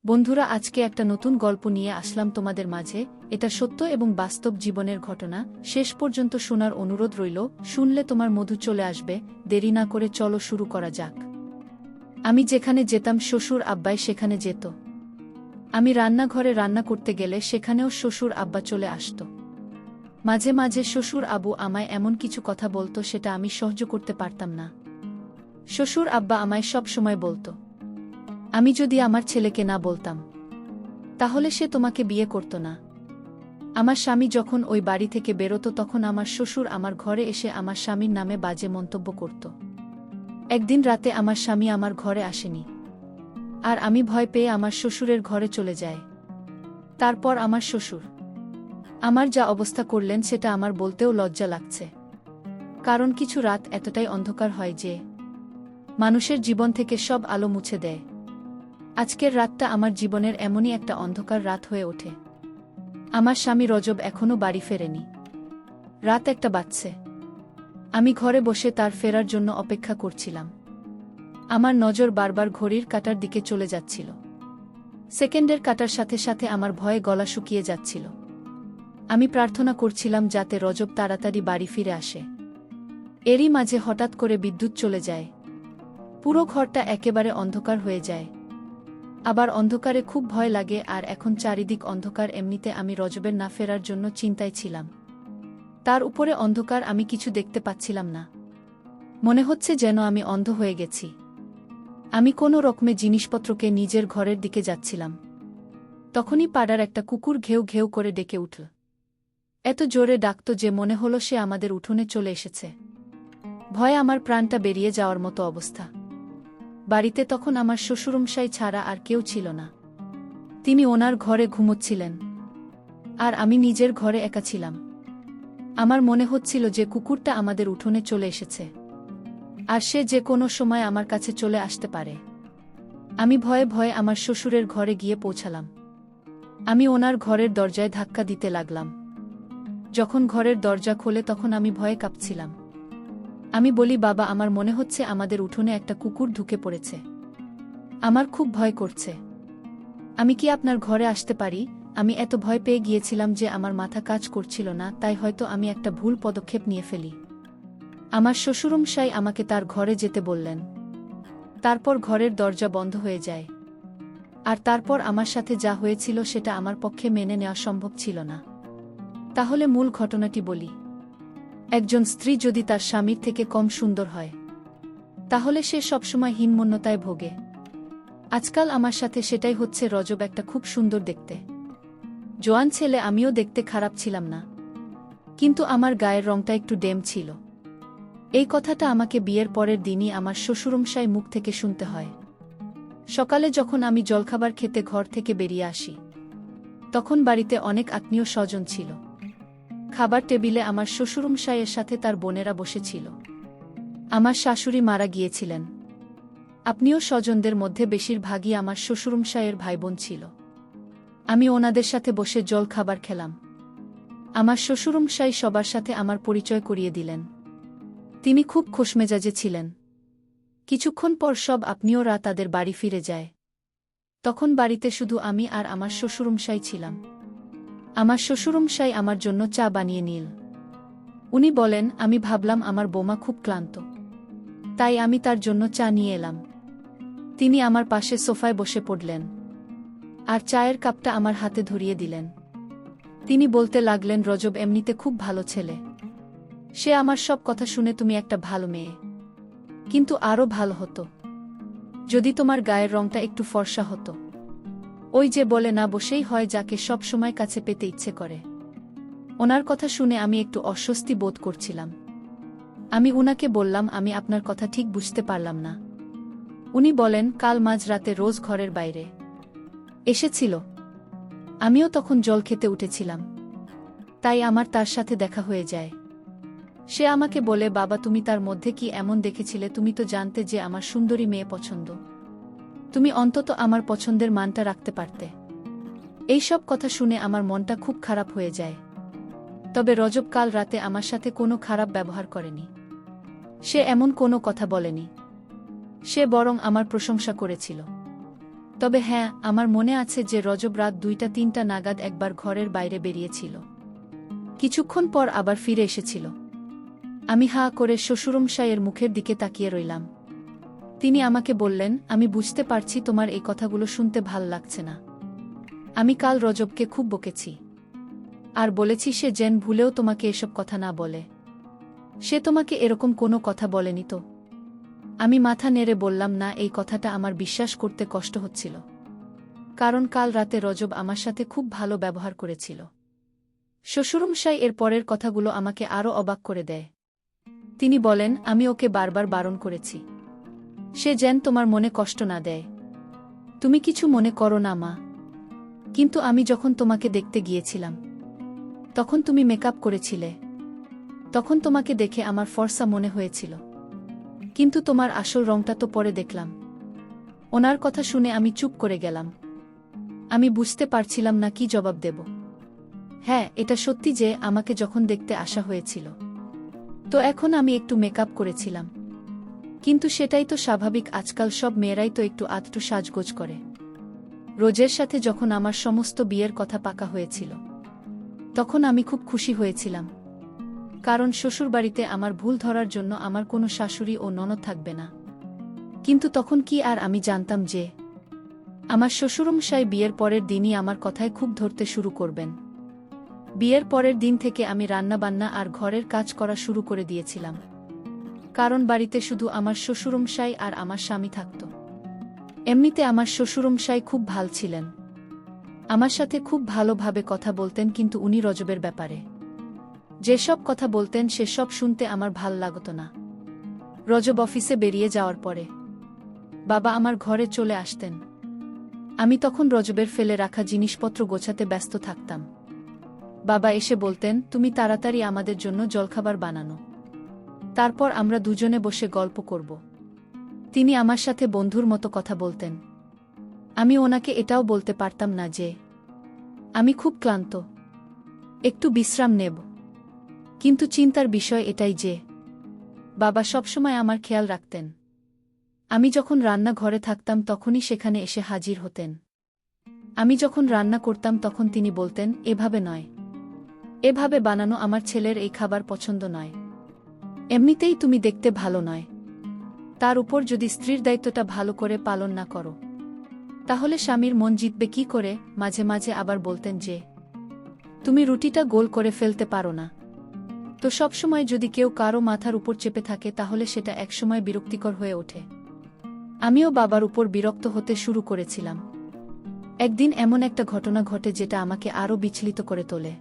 বন্ধুরা, আজকে একটা নতুন গল্প নিয়ে আসলাম তোমাদের মাঝে। এটা সত্য এবং বাস্তব জীবনের ঘটনা। শেষ পর্যন্ত শোনার অনুরোধ রইল। শুনলে তোমার মধু চলে আসবে। দেরি না করে চলো শুরু করা যাক। আমি যেখানে যেতাম শ্বশুর আব্বাই সেখানে যেত। আমি রান্নাঘরে রান্না করতে গেলে সেখানেও শ্বশুর আব্বা চলে আসত। মাঝে মাঝে শ্বশুর আবু আমায় এমন কিছু কথা বলতো সেটা আমি সহ্য করতে পারতাম না। শ্বশুর আব্বা আমায় সব সময় বলতো, আমি যদি আমার ছেলেকে না বলতাম তাহলে সে তোমাকে বিয়ে করত না। আমার স্বামী যখন ওই বাড়ি থেকে বেরোতো তখন আমার শ্বশুর আমার ঘরে এসে আমার স্বামীর নামে বাজে মন্তব্য করত। একদিন রাতে আমার স্বামী আমার ঘরে আসেনি, আর আমি ভয় পেয়ে আমার শ্বশুরের ঘরে চলে যাই। তারপর আমার শ্বশুর আমার যা অবস্থা করলেন সেটা আমার বলতেও লজ্জা লাগছে। কারণ কিছু রাত এতটাই অন্ধকার হয় যে মানুষের জীবন থেকে সব আলো মুছে দেয়। আজকের রাতটা আমার জীবনের এমনই একটা অন্ধকার রাত হয়ে ওঠে। আমার স্বামী রজব এখনও বাড়ি ফেরেনি। রাত 1টা বাজছে। আমি ঘরে বসে তার ফেরার জন্য অপেক্ষা করছিলাম। আমার নজর বারবার ঘড়ির কাঁটার দিকে চলে যাচ্ছিল। সেকেন্ডের কাঁটার সাথে সাথে আমার ভয়ে গলা শুকিয়ে যাচ্ছিল। আমি প্রার্থনা করছিলাম যাতে রজব তাড়াতাড়ি বাড়ি ফিরে আসে। এরই মাঝে হঠাৎ করে বিদ্যুৎ চলে যায়। পুরো ঘরটা একেবারে অন্ধকার হয়ে যায়। আবার অন্ধকারে খুব ভয় লাগে, আর এখন চারিদিক অন্ধকার। এমনিতে আমি রজবের না ফেরার জন্য চিন্তায় ছিলাম। তার উপরে অন্ধকার, আমি কিছু দেখতে পাচ্ছিলাম না। মনে হচ্ছে যেন আমি অন্ধ হয়ে গেছি। আমি কোনো রকমে জিনিসপত্রকে নিজের ঘরের দিকে যাচ্ছিলাম। তখনই পাড়ার একটা কুকুর ঘেউ ঘেউ করে ডেকে উঠল। এত জোরে ডাকত যে মনে হলো সে আমাদের উঠোনে চলে এসেছে। ভয়ে আমার প্রাণটা বেরিয়ে যাওয়ার মতো অবস্থা। বাড়িতে তখন আমার শ্বশুরমশাই ছাড়া আর কেউ ছিল না। তিনি ওনার ঘরে ঘুমোচ্ছিলেন, আর আমি নিজের ঘরে একা ছিলাম। আমার মনে হচ্ছিল যে কুকুরটা আমাদের উঠোনে চলে এসেছে, আর সে যে কোনো সময় আমার কাছে চলে আসতে পারে। আমি ভয়ে ভয়ে আমার শ্বশুরের ঘরে গিয়ে পৌঁছালাম। আমি ওনার ঘরের দরজায় ধাক্কা দিতে লাগলাম। যখন ঘরের দরজা খোলে তখন আমি ভয়ে কাঁপছিলাম। আমি বলি, বাবা, আমার মনে হচ্ছে আমাদের উঠোনে একটা কুকুর ঢুকে পড়েছে। আমার খুব ভয় করছে। আমি কি আপনার ঘরে আসতে পারি? আমি এত ভয় পেয়ে গিয়েছিলাম যে আমার মাথা কাজ করছিল না, তাই হয়তো আমি একটা ভুল পদক্ষেপ নিয়ে ফেলি। আমার শ্বশুরমশাই আমাকে তার ঘরে যেতে বললেন। তারপর ঘরের দরজা বন্ধ হয়ে যায়। আর তারপর আমার সাথে যা হয়েছিল সেটা আমার পক্ষে মেনে নেওয়া সম্ভব ছিল না। তাহলে মূল ঘটনাটি বলি। একজন স্ত্রী যদি তার স্বামীর থেকে কম সুন্দর হয়, তাহলে সে সবসময় হীনমন্যতায় ভোগে। আজকাল আমার সাথে সেটাই হচ্ছে। রজব একটা খুব সুন্দর দেখতে জোয়ান ছেলে। আমিও দেখতে খারাপ ছিলাম না, কিন্তু আমার গায়ের রংটা একটু ডেম ছিল। এই কথাটা আমাকে বিয়ের পরের দিনই আমার শ্বশুরমশাই মুখ থেকে শুনতে হয়। সকালে যখন আমি জলখাবার খেতে ঘর থেকে বেরিয়ে আসি, তখন বাড়িতে অনেক আত্মীয় স্বজন ছিল। খাবার টেবিলে আমার শ্বশুরমশাইয়ের সাথে তার বোনেরা বসেছিল। আমার শাশুড়ি মারা গিয়েছিলেন। আত্মীয় স্বজনদের মধ্যে বেশিরভাগই আমার শ্বশুরমশাইয়ের ভাইবোন ছিল। আমি ওনাদের সাথে বসে জল খাবার খেলাম। আমার শ্বশুরমশাই সবার সাথে আমার পরিচয় করিয়ে দিলেন। তিনি খুব খোশমেজাজে ছিলেন। কিছুক্ষণ পর সব আত্মীয়রা তাদের বাড়ি ফিরে যায়। তখন বাড়িতে শুধু আমি আর আমার শ্বশুরমশাই ছিলাম। আমার শ্বশুরমশাই আমার জন্য চা বানিয়ে নিল। উনি বলেন, আমি ভাবলাম আমার বৌমা খুব ক্লান্ত, তাই আমি তার জন্য চা নিয়ে এলাম। তিনি আমার পাশে সোফায় বসে পড়লেন, আর চায়ের কাপটা আমার হাতে ধরিয়ে দিলেন। তিনি বলতে লাগলেন, রজব এমনিতে খুব ভালো ছেলে। সে আমার সব কথা শুনে তুমি একটা ভালো মেয়ে। কিন্তু আরও ভালো হতো যদি তোমার গায়ের রংটা একটু ফর্সা হতো। ওই যে বলে না, বসেই হয় যাকে সব সময় কাছে পেতে ইচ্ছে করে। ওনার কথা শুনে আমি একটু অস্বস্তি বোধ করছিলাম। আমি উনাকে বললাম, আমি আপনার কথা ঠিক বুঝতে পারলাম না। উনি বলেন, কাল মাঝরাতে রোজ ঘরের বাইরে এসেছিল। আমিও তখন জল খেতে উঠেছিলাম, তাই আমার তার সাথে দেখা হয়ে যায়। সে আমাকে বলে, বাবা, তুমি তার মধ্যে কি এমন দেখেছিলে? তুমি তো জানতে যে আমার সুন্দরী মেয়ে পছন্দ। তুমি অন্তত আমার পছন্দের মানটা রাখতে পারতে। এইসব কথা শুনে আমার মনটা খুব খারাপ হয়ে যায়। তবে রজব কাল রাতে আমার সাথে কোনো খারাপ ব্যবহার করেনি। সে এমন কোনো কথা বলেনি। সে বরং আমার প্রশংসা করেছিল। তবে হ্যাঁ, আমার মনে আছে যে রজব রাত 2টা-3টা নাগাদ একবার ঘরের বাইরে বেরিয়েছিল। কিছুক্ষণ পর আবার ফিরে এসেছিল। আমি হাঁ করে শ্বশুরমশাইয়ের মুখের দিকে তাকিয়ে রইলাম। তিনি আমাকে বললেন, আমি বুঝতে পারছি তোমার এই কথাগুলো শুনতে ভাল লাগছে না। আমি কাল রজবকে খুব বকেছি। আর বলেছি সে যেন ভুলেও তোমাকে এসব কথা না বলে। সে তোমাকে এরকম কোনো কথা বলেনি তো? আমি মাথা নেড়ে বললাম, না, এই কথাটা আমার বিশ্বাস করতে কষ্ট হচ্ছিল। কারণ কাল রাতে রজব আমার সাথে খুব ভালো ব্যবহার করেছিল। শ্বশুরমশাই এর পরের কথাগুলো আমাকে আরও অবাক করে দেয়। তিনি বলেন, আমি ওকে বারবার বারণ করেছি সে যেন তোমার মনে কষ্ট না দেয়। তুমি কিছু মনে করো না মা। কিন্তু আমি যখন তোমাকে দেখতে গিয়েছিলাম তখন তুমি মেকআপ করেছিলে। তখন তোমাকে দেখে আমার ফর্সা মনে হয়েছিল, কিন্তু তোমার আসল রংটা তো পরে দেখলাম। ওনার কথা শুনে আমি চুপ করে গেলাম। আমি বুঝতে পারছিলাম না কি জবাব দেব। হ্যাঁ, এটা সত্যি যে আমাকে যখন দেখতে আসা হয়েছিল তো এখন আমি একটু মেকআপ করেছিলাম। কিন্তু সেটাই তো স্বাভাবিক, আজকাল সব মেয়েরাই তো একটু আধটু সাজগোজ করে। রোজের সাথে যখন আমার সমস্ত বিয়ের কথা পাকা হয়েছিল তখন আমি খুব খুশি হয়েছিলাম, কারণ শ্বশুরবাড়িতে আমার ভুল ধরার জন্য আমার কোনো শাশুড়ি ও ননদ থাকবে না। কিন্তু তখন কি আর আমি জানতাম যে আমার শ্বশুরমশাই বিয়ের পরের দিনই আমার কথায় খুব ধরতে শুরু করবেন। বিয়ের পরের দিন থেকে আমি রান্নাবান্না আর ঘরের কাজ করা শুরু করে দিয়েছিলাম, কারণ বাড়িতে শুধু আমার শ্বশুরমশাই আর আমার স্বামী থাকত। এমনিতে আমার শ্বশুরমশাই খুব ভাল ছিলেন, আমার সাথে খুব ভালোভাবে কথা বলতেন, কিন্তু উনি রজবের ব্যাপারে যেসব কথা বলতেন সেসব শুনতে আমার ভাল লাগত না। রজব অফিসে বেরিয়ে যাওয়ার পরে বাবা আমার ঘরে চলে আসতেন। আমি তখন রজবের ফেলে রাখা জিনিসপত্র গোছাতে ব্যস্ত থাকতাম। বাবা এসে বলতেন, তুমি তাড়াতাড়ি আমাদের জন্য জলখাবার বানানো, তারপর আমরা দুজনে বসে গল্প করব। তিনি আমার সাথে বন্ধুর মতো কথা বলতেন। আমি ওনাকে এটাও বলতে পারতাম না যে আমি খুব ক্লান্ত, একটু বিশ্রাম নেব। কিন্তু চিন্তার বিষয় এটাই যে বাবা সবসময় আমার খেয়াল রাখতেন। আমি যখন রান্নাঘরে থাকতাম তখনই সেখানে এসে হাজির হতেন। আমি যখন রান্না করতাম তখন তিনি বলতেন, এভাবে নয়, এভাবে বানানো, আমার ছেলের এই খাবার পছন্দ নয়, এমনিতেই তুমি দেখতে ভালো নয়, তার উপর যদি স্ত্রীর দায়িত্বটা ভালো করে পালন না করো তাহলে স্বামীর মন জিতবে কি করে। মাঝে মাঝে আবার বলতেন যে তুমি রুটিটা গোল করে ফেলতে পারো না। তো সবসময় যদি কেউ কারো মাথার উপর চেপে থাকে তাহলে সেটা একসময় বিরক্তিকর হয়ে ওঠে। আমিও বাবার উপর বিরক্ত হতে শুরু করেছিলাম। একদিন এমন একটা ঘটনা ঘটে যেটা আমাকে আরও বিচলিত করে তোলে।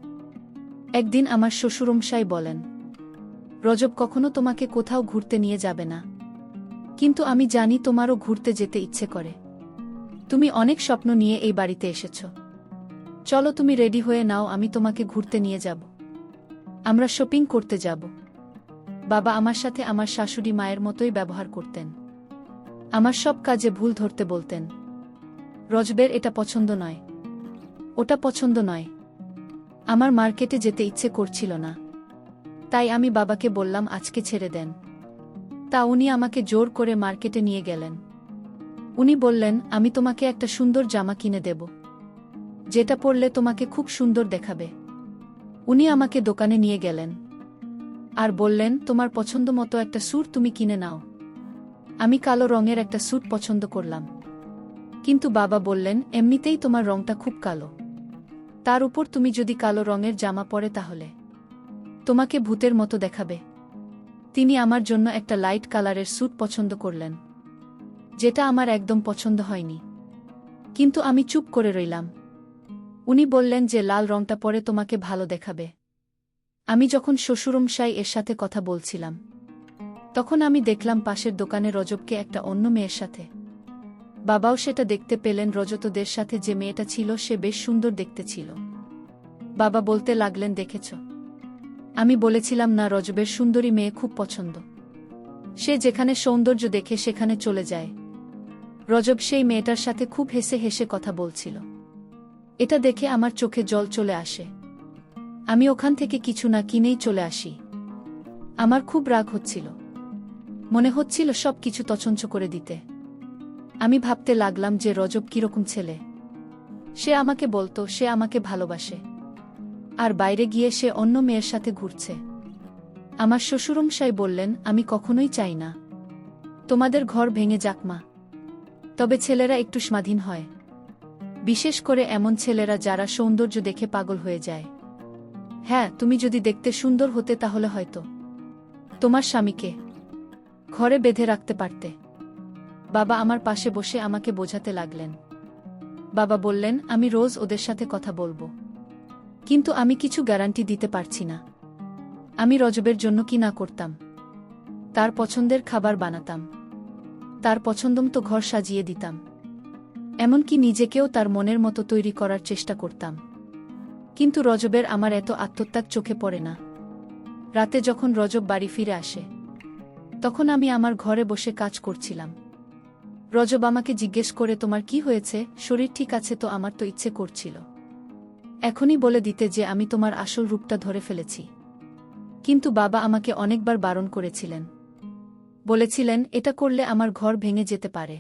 একদিন আমার শ্বশুরমশাই বলেন, রজব কখনো তোমাকে কোথাও ঘুরতে নিয়ে যাবে না, কিন্তু আমি জানি তোমারও ঘুরতে যেতে ইচ্ছে করে। তুমি অনেক স্বপ্ন নিয়ে এই বাড়িতে এসেছ। চলো তুমি রেডি হয়ে নাও, আমি তোমাকে ঘুরতে নিয়ে যাব, আমরা শপিং করতে যাব। বাবা আমার সাথে আমার শাশুড়ি মায়ের মতোই ব্যবহার করতেন। আমার সব কাজে ভুল ধরতে বলতেন। রজবের এটা পছন্দ নয়, ওটা পছন্দ নয়। আমার মার্কেটে যেতে ইচ্ছে করছিল না, তাই আমি বাবাকে বললাম আজকে ছেড়ে দেন। তা উনি আমাকে জোর করে মার্কেটে নিয়ে গেলেন। উনি বললেন, আমি তোমাকে একটা সুন্দর জামা কিনে দেব, যেটা পরলে তোমাকে খুব সুন্দর দেখাবে। উনি আমাকে দোকানে নিয়ে গেলেন আর বললেন, তোমার পছন্দ মতো একটা স্যুট তুমি কিনে নাও। আমি কালো রঙের একটা স্যুট পছন্দ করলাম, কিন্তু বাবা বললেন, এমনিতেই তোমার রংটা খুব কালো, তার উপর তুমি যদি কালো রঙের জামা পরে তাহলে তোমাকে ভূতের মতো দেখাবে। তিনি আমার জন্য একটা লাইট কালারের স্যুট পছন্দ করলেন, যেটা আমার একদম পছন্দ হয়নি, কিন্তু আমি চুপ করে রইলাম। উনি বললেন যে লাল রংটা পরে তোমাকে ভালো দেখাবে। আমি যখন শ্বশুরমশাই এর সাথে কথা বলছিলাম তখন আমি দেখলাম পাশের দোকানে রজবকে একটা অন্য মেয়ের সাথে। বাবাও সেটা দেখতে পেলেন। রজতদের সাথে যে মেয়েটা ছিল সে বেশ সুন্দর দেখতে ছিল। বাবা বলতে লাগলেন, দেখেছ, আমি বলেছিলাম না রজবের সুন্দরী মেয়ে খুব পছন্দ। সে যেখানে সৌন্দর্য দেখে সেখানে চলে যায়। রজব সেই মেয়েটার সাথে খুব হেসে হেসে কথা বলছিল। এটা দেখে আমার চোখে জল চলে আসে। আমি ওখান থেকে কিছু না কিনেই চলে আসি। আমার খুব রাগ হচ্ছিল, মনে হচ্ছিল সব কিছু তছনছ করে দিতে। আমি ভাবতে লাগলাম যে রজব কিরকম ছেলে। সে আমাকে বলতো সে আমাকে ভালোবাসে, আর বাইরে গিয়ে সে অন্য মেয়ের সাথে ঘুরছে। আমার শ্বশুরমশাই বললেন, আমি কখনোই চাই না তোমাদের ঘর ভেঙে যাক মা। তবে ছেলেরা একটু স্বাধীন হয়, বিশেষ করে এমন ছেলেরা যারা সৌন্দর্য দেখে পাগল হয়ে যায়। হ্যাঁ, তুমি যদি দেখতে সুন্দর হতে তাহলে হয়তো তোমার স্বামীকে ঘরে বেঁধে রাখতে পারতে। বাবা আমার পাশে বসে আমাকে বোঝাতে লাগলেন। বাবা বললেন, আমি রোজ ওদের সাথে কথা বলবো, কিন্তু আমি কিছু গ্যারান্টি দিতে পারছি না। আমি রজবের জন্য কি না করতাম। তার পছন্দের খাবার বানাতাম, তার পছন্দমতো ঘর সাজিয়ে দিতাম, এমনকি নিজেকেও তার মনের মতো তৈরি করার চেষ্টা করতাম। কিন্তু রজবের আমার এত আত্মত্যাগ চোখে পড়ে না। রাতে যখন রজব বাড়ি ফিরে আসে, তখন আমি আমার ঘরে বসে কাজ করছিলাম। রজব আমাকে জিজ্ঞেস করে, তোমার কি হয়েছে, শরীর ঠিক আছে তো? আমার তো ইচ্ছে করছিল এখনই বলে দিতে যে আমি তোমার আসল রূপটা ধরে ফেলেছি, কিন্তু বাবা আমাকে অনেকবার বারণ করেছিলেন। বলেছিলেন, এটা করলে আমার ঘর ভেঙে যেতে পারে।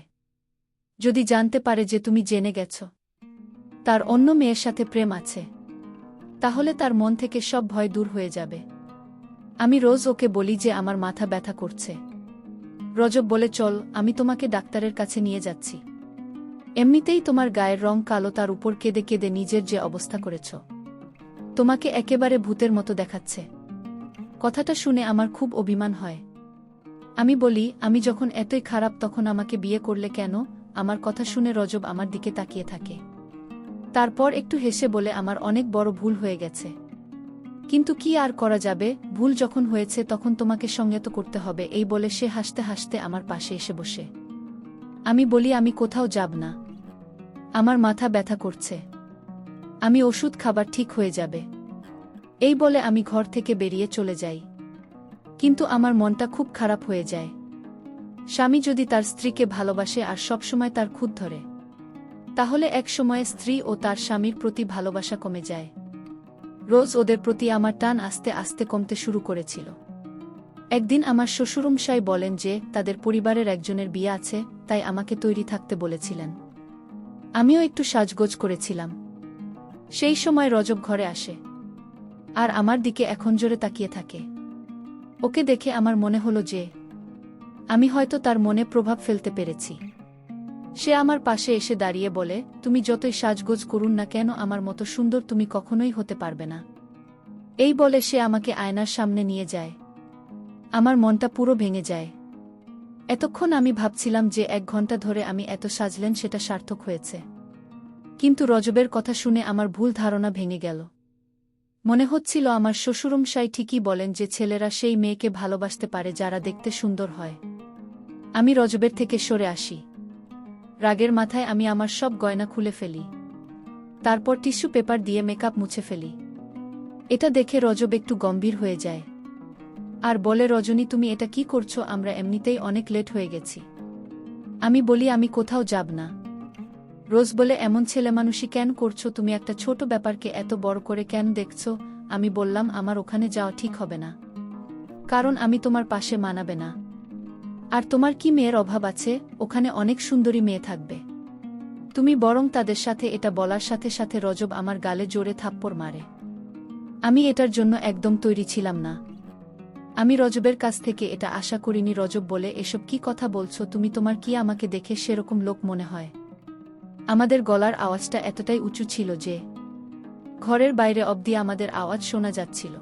যদি জানতে পারে যে তুমি জেনে গেছ তার অন্য মেয়ের সাথে প্রেম আছে, তাহলে তার মন থেকে সব ভয় দূর হয়ে যাবে। আমি রোজ ওকে বলি যে আমার মাথা ব্যথা করছে। রজব বলে, চল, আমি তোমাকে ডাক্তারের কাছে নিয়ে যাচ্ছি। এমনিতেই তোমার গায়ের রং কালো, তার উপর কেঁদে কেঁদে নিজের যে অবস্থা করেছ, তোমাকে একেবারে ভূতের মতো দেখাচ্ছে। কথাটা শুনে আমার খুব অভিমান হয়। আমি বলি, আমি যখন এতই খারাপ তখন আমাকে বিয়ে করলে কেন? আমার কথা শুনে রজব আমার দিকে তাকিয়ে থাকে। তারপর একটু হেসে বলে, আমার অনেক বড় ভুল হয়ে গেছে, কিন্তু কি আর করা যাবে, ভুল যখন হয়েছে তখন তোমাকে সংযত করতে হবে। এই বলে সে হাসতে হাসতে আমার পাশে এসে বসে। আমি বলি, আমি কোথাও যাব না, আমার মাথা ব্যথা করছে, আমি ওষুধ খাবার ঠিক হয়ে যাবে। এই বলে আমি ঘর থেকে বেরিয়ে চলে যাই। কিন্তু আমার মনটা খুব খারাপ হয়ে যায়। স্বামী যদি তার স্ত্রীকে ভালোবাসে আর সবসময় তার খুঁত ধরে, তাহলে এক সময়ে স্ত্রী ও তার স্বামীর প্রতি ভালোবাসা কমে যায়। রোজ ওদের প্রতি আমার টান আস্তে আস্তে কমতে শুরু করেছিল। একদিন আমার শ্বশুরমশাই বলেন যে তাদের পরিবারের একজনের বিয়ে আছে, তাই আমাকে তৈরি থাকতে বলেছিলেন। আমিও একটু সাজগোজ করেছিলাম। সেই সময় রজব ঘরে আসে আর আমার দিকে এখন জোরে তাকিয়ে থাকে। ওকে দেখে আমার মনে হলো যে আমি হয়তো তার মনে প্রভাব ফেলতে পেরেছি। সে আমার পাশে এসে দাঁড়িয়ে বলে, তুমি যতই সাজগোজ করুন না কেন, আমার মতো সুন্দর তুমি কখনোই হতে পারবে না। এই বলে সে আমাকে আয়নার সামনে নিয়ে যায়। আমার মনটা পুরো ভেঙে যায়। এতক্ষণ আমি ভাবছিলাম যে 1 ঘন্টা ধরে আমি এত সাজলেন সেটা সার্থক হয়েছে। কিন্তু রজবের কথা শুনে আমার ভুল ধারণা ভেঙে গেল। মনে হচ্ছিল আমার শ্বশুরমশাই ঠিকই বলেন যে ছেলেরা সেই মেয়েকে ভালোবাসতে পারে যারা দেখতে সুন্দর হয়। আমি রজবের থেকে সরে আসি। রাগের মাথায় আমি আমার সব গয়না খুলে ফেলি, তারপর টিস্যু পেপার দিয়ে মেকআপ মুছে ফেলি। এটা দেখে রজব একটু গম্ভীর হয়ে যায় আর বলে, রজনী, তুমি এটা কি করছো? আমরা এমনিতেই অনেক লেট হয়ে গেছি। আমি বলি, আমি কোথাও যাব না। রোজ বলে, এমন ছেলেমানুষি কেন করছো তুমি? একটা ছোট ব্যাপারকে এত বড় করে কেন দেখছো? আমি বললাম, আমার ওখানে যাওয়া ঠিক হবে না, কারণ আমি তোমার পাশে মানাবে না। আর তোমার কি মেয়ের অভাব আছে? ওখানে অনেক সুন্দরী মেয়ে থাকবে, তুমি বরং তাদের সাথে। এটা বলার সাথে সাথে রজব আমার গালে জোরে থাপ্পড় মারে। আমি এটার জন্য একদম তৈরি ছিলাম না। আমি রজবের কাছ থেকে এটা আশা করিনি। রজব বলে, এসব কি কথা বলছো তুমি? তোমার কি আমাকে দেখে সেরকম লোক মনে হয়? আমাদের গলার আওয়াজটা এতটাই উঁচু ছিল যে ঘরের বাইরে অবধি আমাদের আওয়াজ শোনা যাচ্ছিল।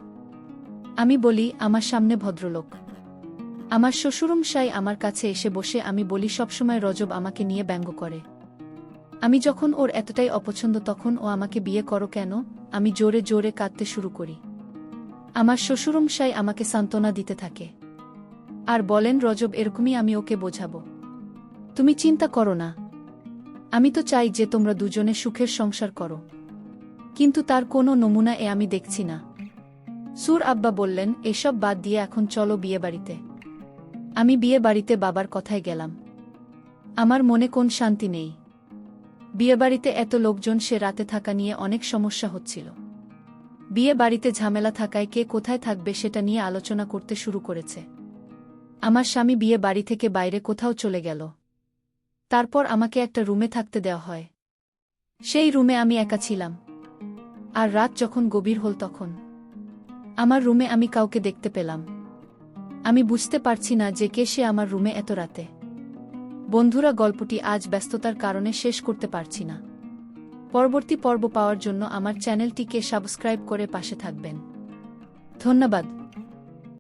আমি বলি, আমার সামনে ভদ্রলোক। আমার শ্বশুরমশাই আমার কাছে এসে বসে। আমি বলি, সবসময় রজব আমাকে নিয়ে ব্যঙ্গ করে। আমি যখন ওর এতটাই অপছন্দ তখন ও আমাকে বিয়ে করো কেন? আমি জোরে জোরে কাঁদতে শুরু করি। আমার শ্বশুরমশাই আমাকে সান্ত্বনা দিতে থাকে আর বলেন, রজব এরকমই, আমি ওকে বোঝাবো, তুমি চিন্তা করো না। আমি তো চাই যে তোমরা দুজনে সুখের সংসার করো, কিন্তু তার কোনো নমুনা আমি দেখছি না। সুর আব্বা বললেন, এসব বাদ দিয়ে এখন চলো বিয়েবাড়িতে। আমি বিয়েবাড়িতে বাবার কথায় গেলাম। আমার মনে কোন শান্তি নেই। বিয়েবাড়িতে এত লোকজন, সে রাতে থাকা নিয়ে অনেক সমস্যা হচ্ছিল। বিয়ে বাড়িতে ঝামেলা থাকায় কে কোথায় থাকবে সেটা নিয়ে আলোচনা করতে শুরু করেছে। আমার স্বামী বিয়ে বাড়ি থেকে বাইরে কোথাও চলে গেল। তারপর আমাকে একটা রুমে থাকতে দেওয়া হয়। সেই রুমে আমি একা ছিলাম। আর রাত যখন গভীর হল তখন আমার রুমে আমি কাউকে দেখতে পেলাম। আমি বুঝতে পারছি না যে কে সে আমার রুমে এত রাতে। বন্ধুরা, গল্পটি আজ ব্যস্ততার কারণে শেষ করতে পারছি না। পরবর্তী পর্ব পাওয়ার জন্য আমার চ্যানেলটিকে সাবস্ক্রাইব করে পাশে থাকবেন। ধন্যবাদ।